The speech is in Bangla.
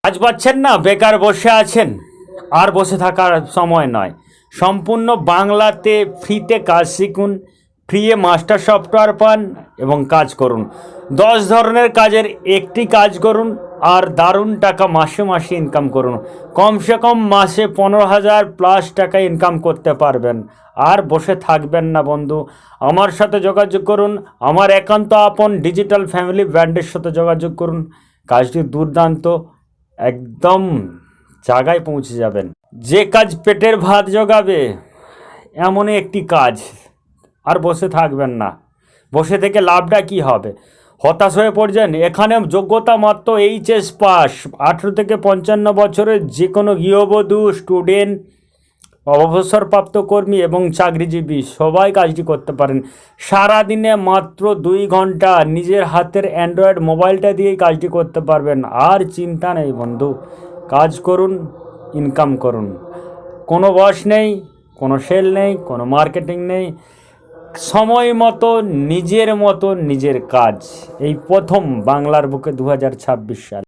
কাজ পাচ্ছেন না, বেকার বসে আছেন, আর বসে থাকার সময় নয়। সম্পূর্ণ বাংলাতে ফ্রিতে কাজ শিখুন, ফ্রিয়ে মাস্টার সফটওয়্যার পান এবং কাজ করুন। 10 ধরনের কাজের একটি কাজ করুন আর দারুণ টাকা মাসে মাসে ইনকাম করুন। কমসে কম মাসে 15,000 প্লাস টাকা ইনকাম করতে পারবেন। আর বসে থাকবেন না বন্ধু, আমার সাথে যোগাযোগ করুন। আমার একান্ত আপন ডিজিটাল ফ্যামিলি ব্র্যান্ডের সাথে যোগাযোগ করুন। কাজটি দুর্দান্ত, একদম জায়গায় পৌঁছে যাবেন। যে কাজ পেটের ভাত জোগাবে এমনই একটি কাজ। আর বসে থাকবেন না, বসে থেকে লাভটা কি হবে? হতাশ হয়ে পড়ছেন? এখানে যোগ্যতা মাত্র এইচএস পাস। 18 থেকে 55 বছরের যে কোনো গৃহবধূ, স্টুডেন্ট, অবসরপ্রাপ্ত কর্মী এবং চাকরিজীবী সবাই কাজটি করতে পারেন। সারাদিনে মাত্র 2 ঘন্টা নিজের হাতের অ্যান্ড্রয়েড মোবাইলটা দিয়েই কাজটি করতে পারবেন। আর চিন্তা নেই বন্ধু, কাজ করুন, ইনকাম করুন। কোনো বস নেই, কোনো সেল নেই, কোনো মার্কেটিং নেই। সময় মতো নিজের মতো নিজের কাজ। এই প্রথম বাংলার বুকে 2026 সাল।